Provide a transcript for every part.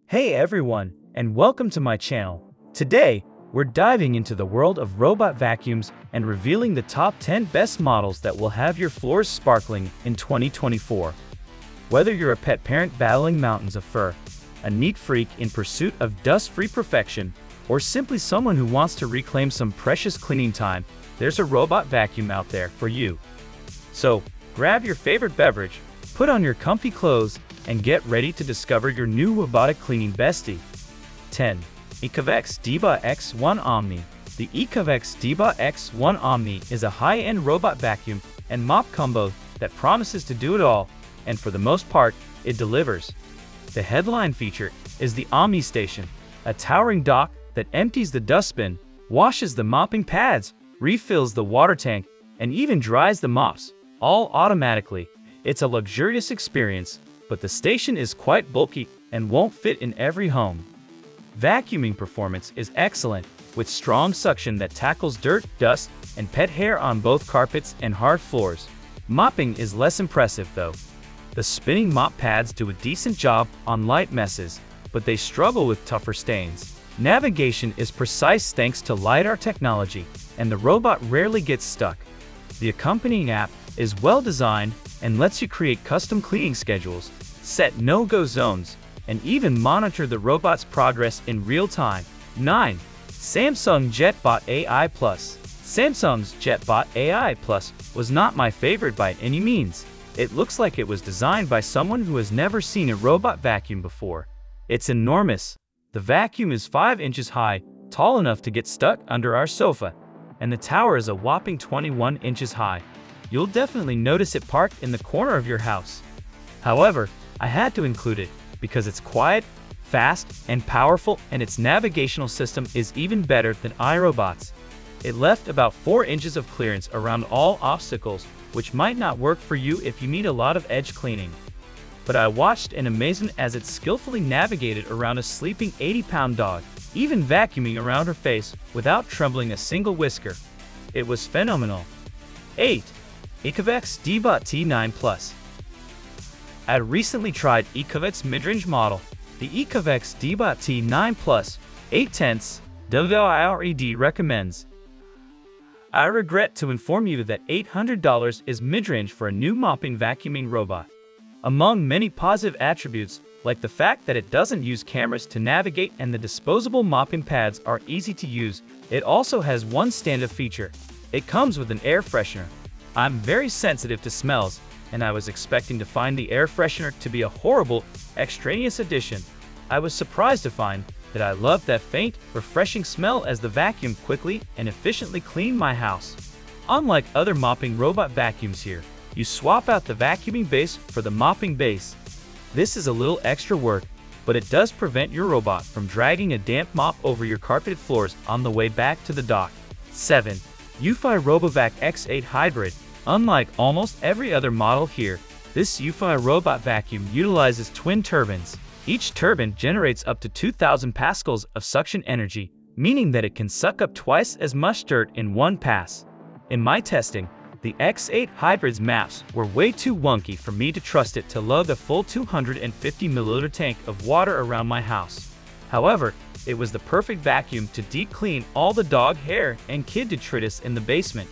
Hey everyone, and welcome to my channel. Today, we're diving into the world of robot vacuums and revealing the top 10 best models that will have your floors sparkling in 2024. Whether you're a pet parent battling mountains of fur, a neat freak in pursuit of dust-free perfection, or simply someone who wants to reclaim some precious cleaning time, there's a robot vacuum out there for you. So, grab your favorite beverage, put on your comfy clothes, and get ready to discover your new robotic cleaning bestie. 10. Ecovex Deba X1 Omni. The Ecovex Deba X1 Omni is a high-end robot vacuum and mop combo that promises to do it all, and for the most part, it delivers. The headline feature is the Omni Station, a towering dock that empties the dustbin, washes the mopping pads, refills the water tank, and even dries the mops, all automatically. It's a luxurious experience, but the station is quite bulky and won't fit in every home. Vacuuming performance is excellent, with strong suction that tackles dirt, dust, and pet hair on both carpets and hard floors. Mopping is less impressive though. The spinning mop pads do a decent job on light messes, but they struggle with tougher stains. Navigation is precise thanks to LiDAR technology, and the robot rarely gets stuck. The accompanying app is well designed and lets you create custom cleaning schedules, set no-go zones, and even monitor the robot's progress in real time. 9. Samsung JetBot AI Plus. Samsung's JetBot AI Plus was not my favorite by any means. It looks like it was designed by someone who has never seen a robot vacuum before. It's enormous. The vacuum is 5 inches high, tall enough to get stuck under our sofa, and the tower is a whopping 21 inches high. You'll definitely notice it parked in the corner of your house. However, I had to include it because it's quiet, fast, and powerful, and its navigational system is even better than iRobot's. It left about 4 inches of clearance around all obstacles, which might not work for you if you need a lot of edge cleaning. But I watched in amazement as it skillfully navigated around a sleeping 80-pound dog, even vacuuming around her face without trembling a single whisker. It was phenomenal. 8. Ecovex Deba T9 Plus. I recently tried Ecovex midrange model, the Ecovex Deba T9 Plus, 8/10 WIRED recommends. I regret to inform you that $800 is midrange for a new mopping vacuuming robot. Among many positive attributes, like the fact that it doesn't use cameras to navigate and the disposable mopping pads are easy to use, it also has one standout feature. It comes with an air freshener. I'm very sensitive to smells, and I was expecting to find the air freshener to be a horrible, extraneous addition. I was surprised to find that I loved that faint, refreshing smell as the vacuum quickly and efficiently cleaned my house. Unlike other mopping robot vacuums here, you swap out the vacuuming base for the mopping base. This is a little extra work, but it does prevent your robot from dragging a damp mop over your carpeted floors on the way back to the dock. 7. UFI RoboVac X8 Hybrid. Unlike almost every other model here, this UFI robot vacuum utilizes twin turbines. Each turbine generates up to 2,000 pascals of suction energy, meaning that it can suck up twice as much dirt in one pass. In my testing, the X8 Hybrid's maps were way too wonky for me to trust it to load the full 250 milliliter tank of water around my house. However, it was the perfect vacuum to deep clean all the dog hair and kid detritus in the basement.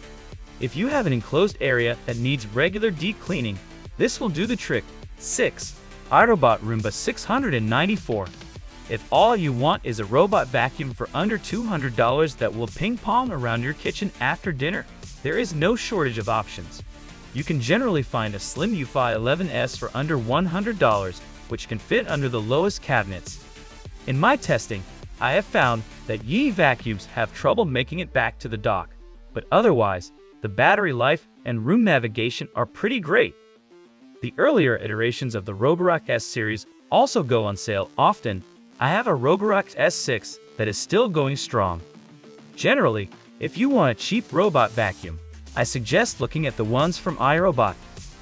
If you have an enclosed area that needs regular deep cleaning, this will do the trick. 6. iRobot Roomba 694. If all you want is a robot vacuum for under $200 that will ping pong around your kitchen after dinner, there is no shortage of options. You can generally find a slim UFI 11S for under $100, which can fit under the lowest cabinets. In my testing, I have found that Yee vacuums have trouble making it back to the dock, but otherwise, the battery life and room navigation are pretty great. The earlier iterations of the Roborock S series also go on sale often. I have a Roborock S6 that is still going strong. Generally, if you want a cheap robot vacuum, I suggest looking at the ones from iRobot.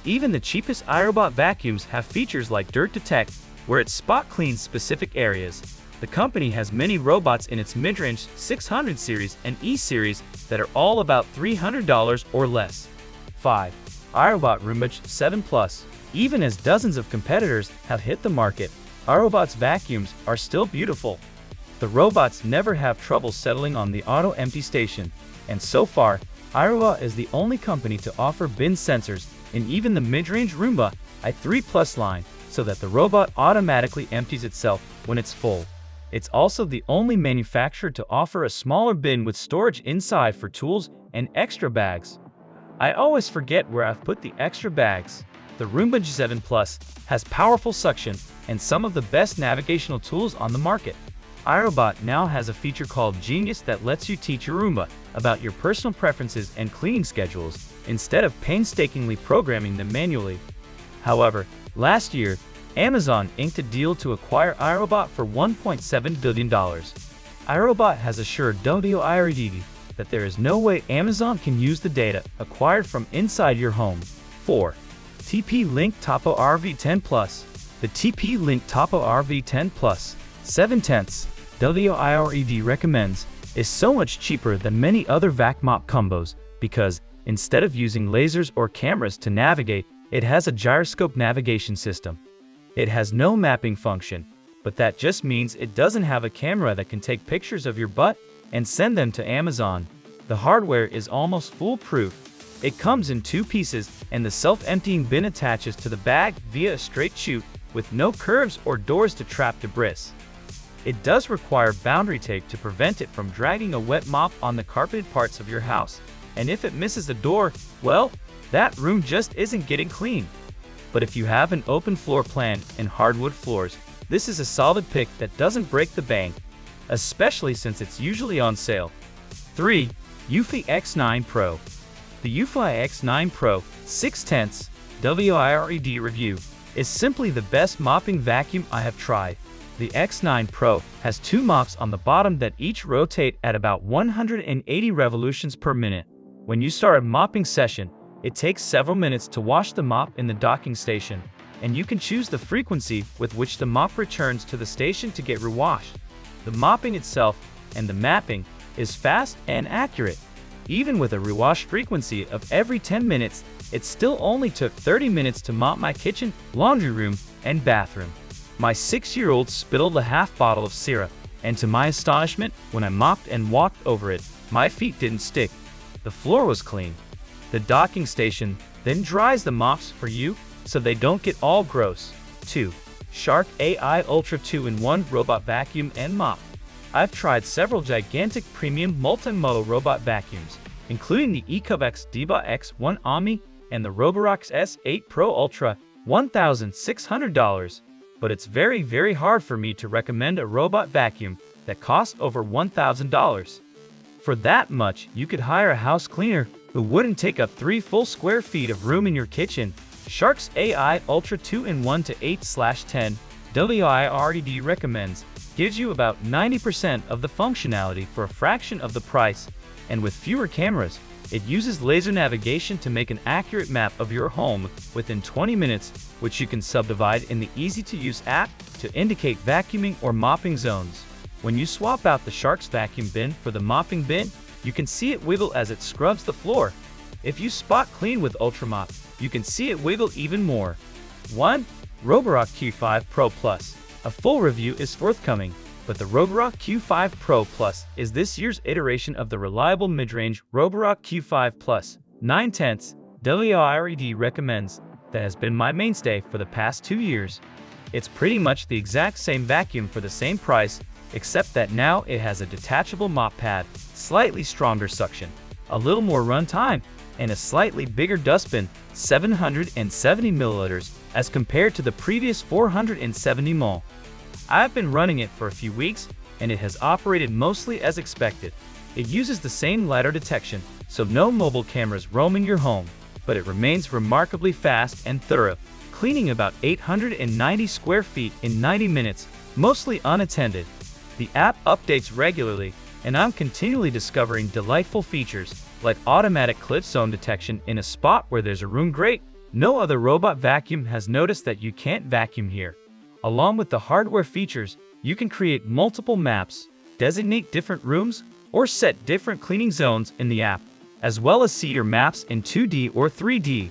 Even the cheapest iRobot vacuums have features like Dirt Detect, where it spot cleans specific areas. The company has many robots in its midrange 600 series and E series that are all about $300 or less. 5. iRobot Roomba 7 Plus. Even as dozens of competitors have hit the market, iRobot's vacuums are still beautiful. The robots never have trouble settling on the auto empty station, and so far, iRobot is the only company to offer bin sensors in even the mid-range Roomba i3 Plus line, so that the robot automatically empties itself when it's full. It's also the only manufacturer to offer a smaller bin with storage inside for tools and extra bags. I always forget where I've put the extra bags. The Roomba G7 Plus has powerful suction and some of the best navigational tools on the market. iRobot now has a feature called Genius that lets you teach your Roomba about your personal preferences and cleaning schedules instead of painstakingly programming them manually. However, last year, Amazon inked a deal to acquire iRobot for $1.7 billion. iRobot has assured WIRD that there is no way Amazon can use the data acquired from inside your home. 4. TP-Link Topo RV10 Plus. The TP-Link Topo RV10 Plus 7/10 WIRD recommends is so much cheaper than many other vac mop combos because instead of using lasers or cameras to navigate, it has a gyroscope navigation system. It has no mapping function, but that just means it doesn't have a camera that can take pictures of your butt and send them to Amazon. The hardware is almost foolproof. It comes in 2 pieces and the self-emptying bin attaches to the bag via a straight chute with no curves or doors to trap debris. It does require boundary tape to prevent it from dragging a wet mop on the carpeted parts of your house, and if it misses a door, well, that room just isn't getting clean. But if you have an open floor plan and hardwood floors, this is a solid pick that doesn't break the bank, especially since it's usually on sale. 3. Eufy X9 Pro. The Eufy X9 Pro 6/10 WIRD review is simply the best mopping vacuum I have tried. The X9 Pro has 2 mops on the bottom that each rotate at about 180 revolutions per minute. When you start a mopping session, it takes several minutes to wash the mop in the docking station, and you can choose the frequency with which the mop returns to the station to get rewashed. The mopping itself and the mapping is fast and accurate. Even with a rewash frequency of every 10 minutes, it still only took 30 minutes to mop my kitchen, laundry room, and bathroom. My 6-year-old spittled a half bottle of syrup, and to my astonishment, when I mopped and walked over it, my feet didn't stick. The floor was clean. The docking station then dries the mops for you so they don't get all gross. 2. Shark AI Ultra 2-in-1 Robot Vacuum and Mop. I've tried several gigantic premium multimodal robot vacuums, including the Ecovex Diva X1 Omni and the Roborox S8 Pro Ultra, $1,600. But it's very hard for me to recommend a robot vacuum that costs over $1,000. For that much, you could hire a house cleaner who wouldn't take up 3 full square feet of room in your kitchen. Shark's AI Ultra 2-in-1 to 8/10 WIRD recommends gives you about 90% of the functionality for a fraction of the price, and with fewer cameras, it uses laser navigation to make an accurate map of your home within 20 minutes, which you can subdivide in the easy-to-use app to indicate vacuuming or mopping zones. When you swap out the Shark's vacuum bin for the mopping bin, you can see it wiggle as it scrubs the floor. If you spot clean with Ultramop, you can see it wiggle even more. 1. Roborock Q5 Pro Plus. A full review is forthcoming, but the Roborock Q5 Pro Plus is this year's iteration of the reliable mid-range Roborock Q5 Plus 9/10 WIRD recommends that has been my mainstay for the past 2 years. It's pretty much the exact same vacuum for the same price, except that now it has a detachable mop pad, slightly stronger suction, a little more run time, and a slightly bigger dustbin, 770 milliliters, as compared to the previous 470 ml. I've been running it for a few weeks, and it has operated mostly as expected. It uses the same lidar detection, so no mobile cameras roaming your home, but it remains remarkably fast and thorough, cleaning about 890 square feet in 90 minutes, mostly unattended. The app updates regularly, and I'm continually discovering delightful features, like automatic clip zone detection in a spot where there's a room grate. No other robot vacuum has noticed that you can't vacuum here. Along with the hardware features, you can create multiple maps, designate different rooms, or set different cleaning zones in the app, as well as see your maps in 2D or 3D.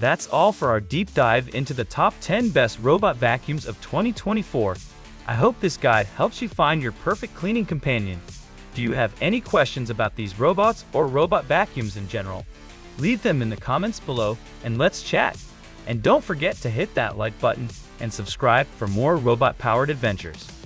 That's all for our deep dive into the top 10 best robot vacuums of 2024. I hope this guide helps you find your perfect cleaning companion. Do you have any questions about these robots or robot vacuums in general? Leave them in the comments below and let's chat. And don't forget to hit that like button and subscribe for more robot-powered adventures.